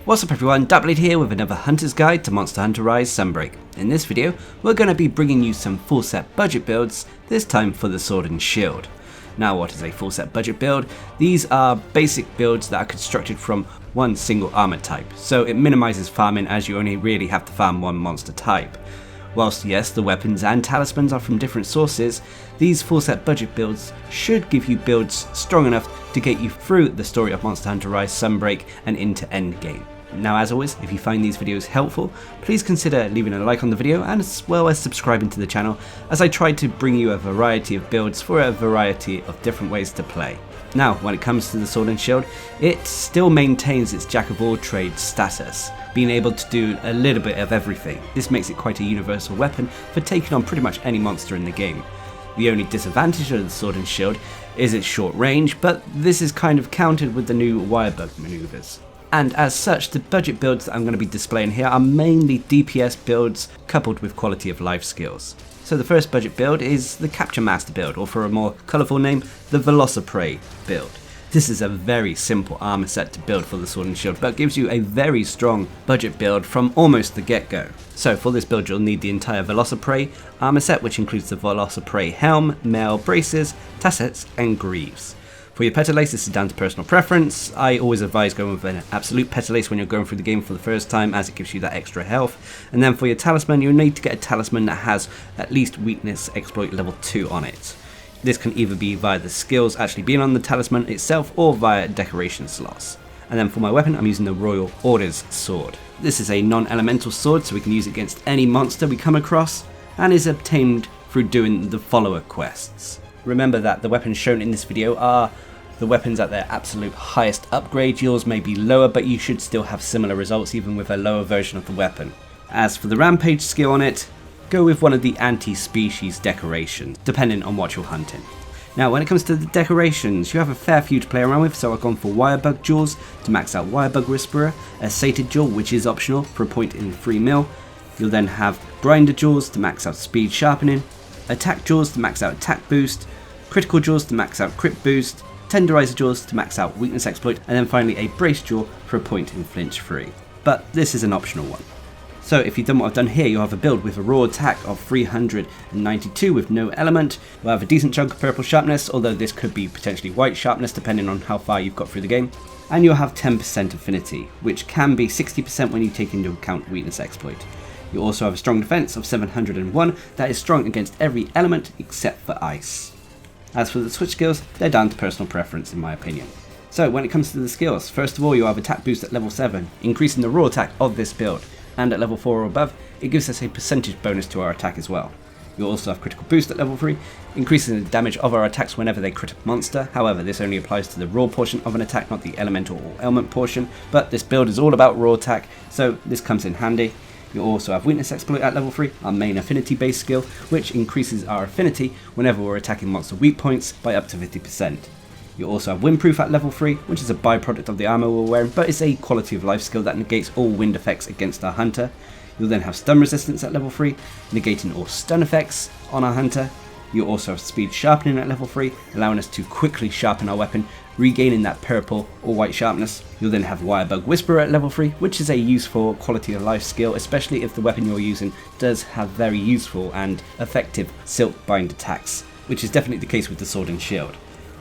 What's up everyone, Darcblade here with another Hunter's Guide to Monster Hunter Rise Sunbreak. In this video, we're going to be bringing you some full set budget builds, this time for the Sword and Shield. Now what is a full set budget build? These are basic builds that are constructed from one single armor type, so it minimizes farming as you only really have to farm one monster type. Whilst yes, the weapons and talismans are from different sources, these full set budget builds should give you builds strong enough to get you through the story of Monster Hunter Rise Sunbreak and into endgame. Now as always, if you find these videos helpful, please consider leaving a like on the video and as well as subscribing to the channel, as I try to bring you a variety of builds for a variety of different ways to play. Now when it comes to the Sword and Shield, it still maintains its jack of all trades status, being able to do a little bit of everything. This makes it quite a universal weapon for taking on pretty much any monster in the game. The only disadvantage of the Sword and Shield is its short range, but this is kind of countered with the new wirebug maneuvers. And as such, the budget builds that I'm going to be displaying here are mainly DPS builds coupled with quality of life skills. So the first budget build is the Capture Master build, or for a more colourful name, the Velociprey build. This is a very simple armor set to build for the Sword and Shield, but gives you a very strong budget build from almost the get-go. So for this build you'll need the entire Velociprey armor set, which includes the Velociprey helm, mail, braces, tassets and greaves. For your petalace, this is down to personal preference. I always advise going with an absolute petalace when you're going through the game for the first time, as it gives you that extra health. And then for your talisman, you'll need to get a talisman that has at least weakness exploit level 2 on it. This can either be via the skills actually being on the talisman itself or via decoration slots. And then for my weapon, I'm using the Royal Order's sword. This is a non-elemental sword, so we can use it against any monster we come across, and is obtained through doing the follower quests. Remember that the weapons shown in this video are the weapons at their absolute highest upgrade. Yours may be lower, but you should still have similar results even with a lower version of the weapon. As for the Rampage skill on it, go with one of the anti-species decorations, depending on what you're hunting. Now when it comes to the decorations, you have a fair few to play around with, so I've gone for Wirebug Jaws to max out Wirebug Whisperer, a Sated Jaw which is optional for a point in 3 mil. You'll then have Grinder Jaws to max out Speed Sharpening, Attack Jaws to max out Attack Boost, Critical Jaws to max out Crit Boost, Tenderizer Jaws to max out Weakness Exploit, and then finally a Brace Jaw for a point in Flinch Free. But this is an optional one. So if you've done what I've done here, you'll have a build with a raw attack of 392 with no element. You'll have a decent chunk of purple sharpness, although this could be potentially white sharpness depending on how far you've got through the game. And you'll have 10% affinity, which can be 60% when you take into account Weakness Exploit. You also have a strong defense of 701 that is strong against every element except for ice. As for the switch skills, they're down to personal preference in my opinion. So when it comes to the skills, first of all you have attack boost at level 7, increasing the raw attack of this build, and at level 4 or above, it gives us a percentage bonus to our attack as well. You also have critical boost at level 3, increasing the damage of our attacks whenever they crit a monster. However, this only applies to the raw portion of an attack, not the elemental or ailment portion, but this build is all about raw attack, so this comes in handy. You also have Weakness Exploit at level 3, our main affinity based skill, which increases our affinity whenever we're attacking monster weak points by up to 50%. You also have Windproof at level 3, which is a byproduct of the armor we're wearing, but it's a quality of life skill that negates all wind effects against our hunter. You'll then have Stun Resistance at level 3, negating all stun effects on our hunter. You also have Speed Sharpening at level 3, allowing us to quickly sharpen our weapon, regaining that purple or white sharpness. You'll then have Wirebug Whisperer at level 3, which is a useful quality of life skill, especially if the weapon you're using does have very useful and effective silk bind attacks, which is definitely the case with the Sword and Shield.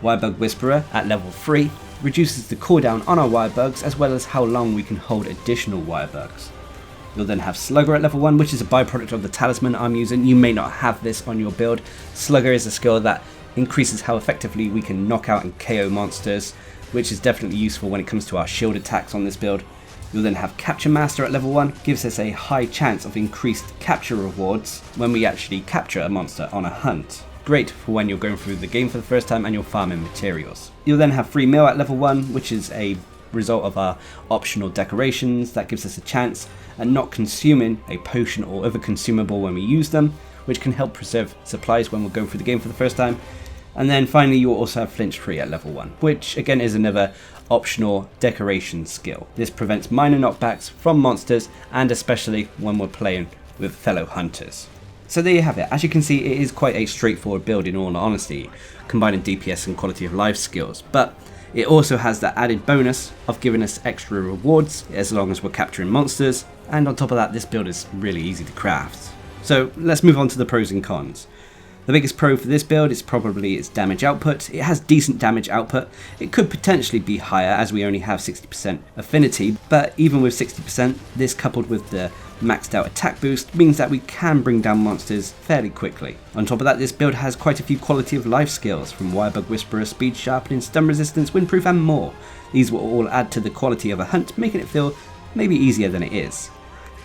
Wirebug Whisperer at level 3 reduces the cooldown on our wirebugs as well as how long we can hold additional wirebugs. You'll then have Slugger at level 1, which is a byproduct of the talisman I'm using. You may not have this on your build. Slugger is a skill that increases how effectively we can knock out and KO monsters, which is definitely useful when it comes to our shield attacks on this build. You'll then have Capture Master at level 1, gives us a high chance of increased capture rewards when we actually capture a monster on a hunt. Great for when you're going through the game for the first time and you're farming materials. You'll then have Free Meal at level 1, which is a result of our optional decorations that gives us a chance at not consuming a potion or other consumable when we use them, which can help preserve supplies when we're going through the game for the first time. And then finally you'll also have Flinch Free at level 1, which again is another optional decoration skill. This prevents minor knockbacks from monsters, and especially when we're playing with fellow hunters. So there you have it. As you can see, it is quite a straightforward build in all honesty, combining DPS and quality of life skills, but It also has that added bonus of giving us extra rewards as long as we're capturing monsters, and on top of that, this build is really easy to craft. So let's move on to the pros and cons. The biggest pro for this build is probably its damage output. It has decent damage output. It could potentially be higher as we only have 60% affinity, but even with 60%, this coupled with the maxed out attack boost means that we can bring down monsters fairly quickly. On top of that, this build has quite a few quality of life skills, from Wirebug Whisperer, speed sharpening, stun resistance, windproof and more. These will all add to the quality of a hunt, making it feel maybe easier than it is.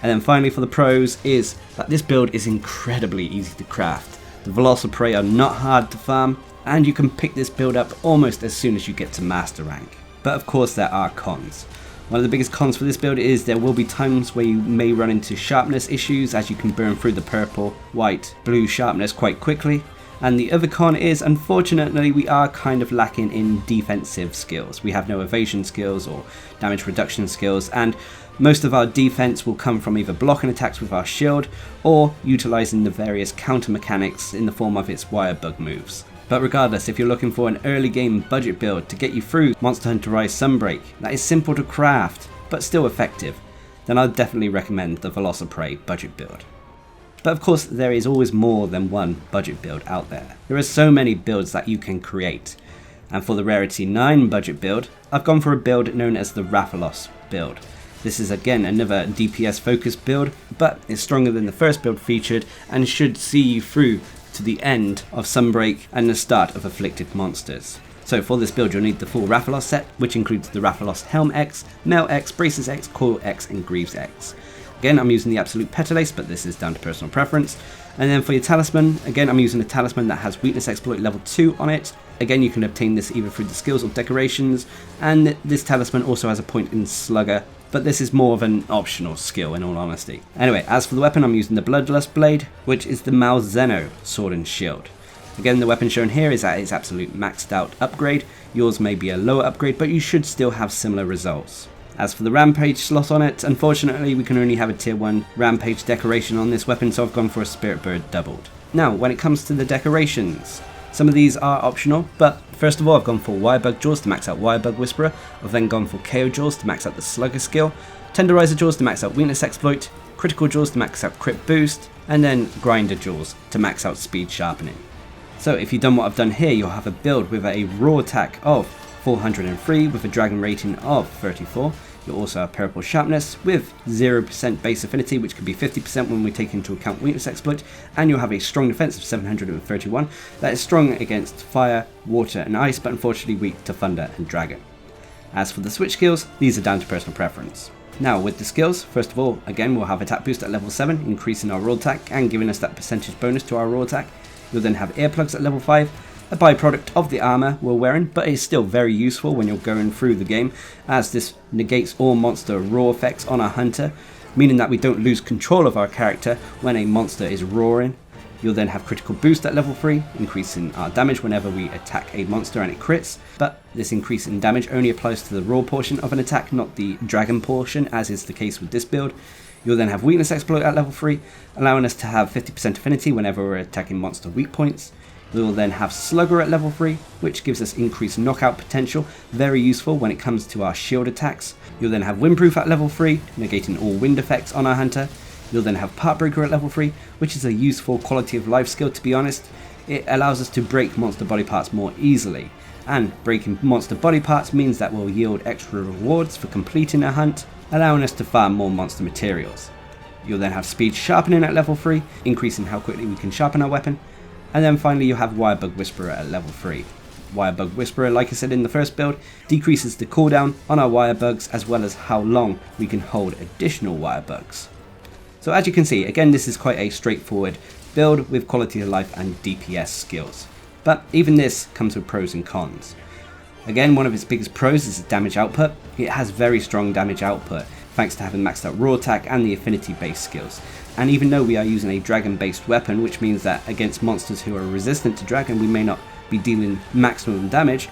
And then finally for the pros is that this build is incredibly easy to craft. The Velociprey are not hard to farm, and you can pick this build up almost as soon as you get to master rank. But of course there are cons. One of the biggest cons for this build is there will be times where you may run into sharpness issues, as you can burn through the purple, white, blue sharpness quite quickly. And the other con is, unfortunately, we are kind of lacking in defensive skills. We have no evasion skills or damage reduction skills, and most of our defense will come from either blocking attacks with our shield or utilizing the various counter mechanics in the form of its Wirebug moves. But regardless, if you're looking for an early game budget build to get you through Monster Hunter Rise Sunbreak that is simple to craft but still effective, then I'd definitely recommend the Velociprey budget build. But of course, there is always more than one budget build out there. There are so many builds that you can create. And for the Rarity 9 budget build, I've gone for a build known as the Rathalos build. This is again another DPS focused build, but it's stronger than the first build featured and should see you through to the end of Sunbreak and the start of Afflicted Monsters. So for this build you'll need the full Rathalos set, which includes the Rathalos Helm X, Mail X, Braces X, Coil X and Greaves X. Again, I'm using the Absolute Petalace, but this is down to personal preference. And then for your talisman, again I'm using a talisman that has Weakness Exploit level 2 on it. Again, you can obtain this either through the skills or decorations, and this talisman also has a point in Slugger, but this is more of an optional skill in all honesty. Anyway, as for the weapon, I'm using the Bloodlust Blade, which is the Malzeno Sword and Shield. Again, the weapon shown here is at its absolute maxed out upgrade. Yours may be a lower upgrade, but you should still have similar results. As for the Rampage slot on it, unfortunately we can only have a tier 1 Rampage decoration on this weapon, so I've gone for a Spirit Bird doubled. Now, when it comes to the decorations, some of these are optional, but first of all I've gone for Wirebug Jaws to max out Wirebug Whisperer, I've then gone for KO Jaws to max out the Slugger skill, Tenderizer Jaws to max out Weakness Exploit, Critical Jaws to max out Crit Boost, and then Grinder Jaws to max out Speed Sharpening. So if you've done what I've done here, you'll have a build with a raw attack of 403 with a dragon rating of 34. You'll also have purple sharpness with 0% base affinity, which could be 50% when we take into account weakness exploit, and you'll have a strong defense of 731 that is strong against fire, water and ice, but unfortunately weak to thunder and dragon. As for the switch skills, these are down to personal preference. Now with the skills, first of all, again we'll have attack boost at level 7, increasing our raw attack and giving us that percentage bonus to our raw attack. You'll then have earplugs at level 5, a byproduct of the armor we're wearing, but is still very useful when you're going through the game, as this negates all monster raw effects on our hunter, meaning that we don't lose control of our character when a monster is roaring. You'll then have critical boost at level 3, increasing our damage whenever we attack a monster and it crits, but this increase in damage only applies to the raw portion of an attack, not the dragon portion, as is the case with this build. You'll then have weakness exploit at level 3, allowing us to have 50% affinity whenever we're attacking monster weak points. We will then have Slugger at level 3, which gives us increased knockout potential, very useful when it comes to our shield attacks. You'll then have Windproof at level 3, negating all wind effects on our hunter. You'll then have Partbreaker at level 3, which is a useful quality of life skill to be honest. It allows us to break monster body parts more easily, and breaking monster body parts means that we'll yield extra rewards for completing a hunt, allowing us to farm more monster materials. You'll then have Speed Sharpening at level 3, increasing how quickly we can sharpen our weapon. And then finally you'll have Wirebug Whisperer at level 3. Wirebug Whisperer, like I said in the first build, decreases the cooldown on our wirebugs as well as how long we can hold additional wirebugs. So as you can see, again this is quite a straightforward build with quality of life and DPS skills. But even this comes with pros and cons. Again, one of its biggest pros is its damage output. It has very strong damage output thanks to having maxed out raw attack and the affinity based skills. And even though we are using a dragon based weapon, which means that against monsters who are resistant to dragon we may not be dealing maximum damage,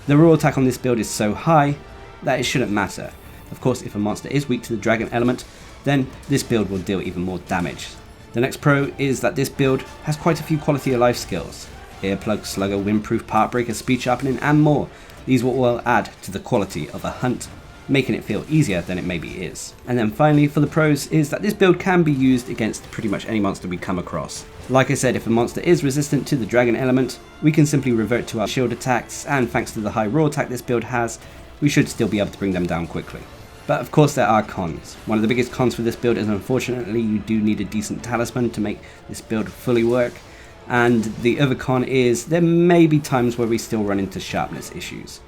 the raw attack on this build is so high that it shouldn't matter. Of course, if a monster is weak to the dragon element, then this build will deal even more damage. The next pro is that this build has quite a few quality of life skills. Earplug, Slugger, Windproof, Partbreaker, Speed Sharpening and more. These will add to the quality of a hunt, making it feel easier than it maybe is. And then finally, for the pros, is that this build can be used against pretty much any monster we come across. Like I said, if a monster is resistant to the dragon element, we can simply revert to our shield attacks, and thanks to the high raw attack this build has, we should still be able to bring them down quickly. But of course there are cons. One of the biggest cons for this build is unfortunately you do need a decent talisman to make this build fully work, and the other con is there may be times where we still run into sharpness issues.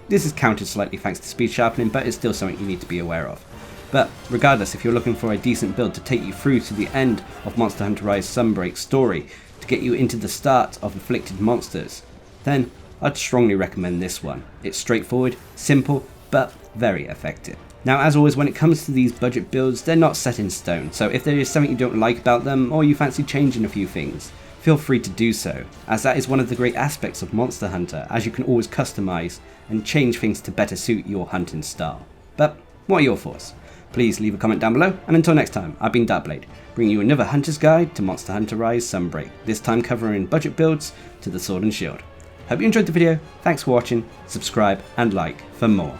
This is countered slightly thanks to speed sharpening, but it's still something you need to be aware of. But regardless, if you're looking for a decent build to take you through to the end of Monster Hunter Rise Sunbreak's story, to get you into the start of afflicted monsters, then I'd strongly recommend this one. It's straightforward, simple, but very effective. Now, as always, when it comes to these budget builds, they're not set in stone, so if there is something you don't like about them, or you fancy changing a few things, feel free to do so, as that is one of the great aspects of Monster Hunter, as you can always customize and change things to better suit your hunting style. But what are your thoughts? Please leave a comment down below, and until next time, I've been Darcblade, bringing you another Hunter's Guide to Monster Hunter Rise Sunbreak, this time covering budget builds to the Sword and Shield. Hope you enjoyed the video, thanks for watching, subscribe and like for more.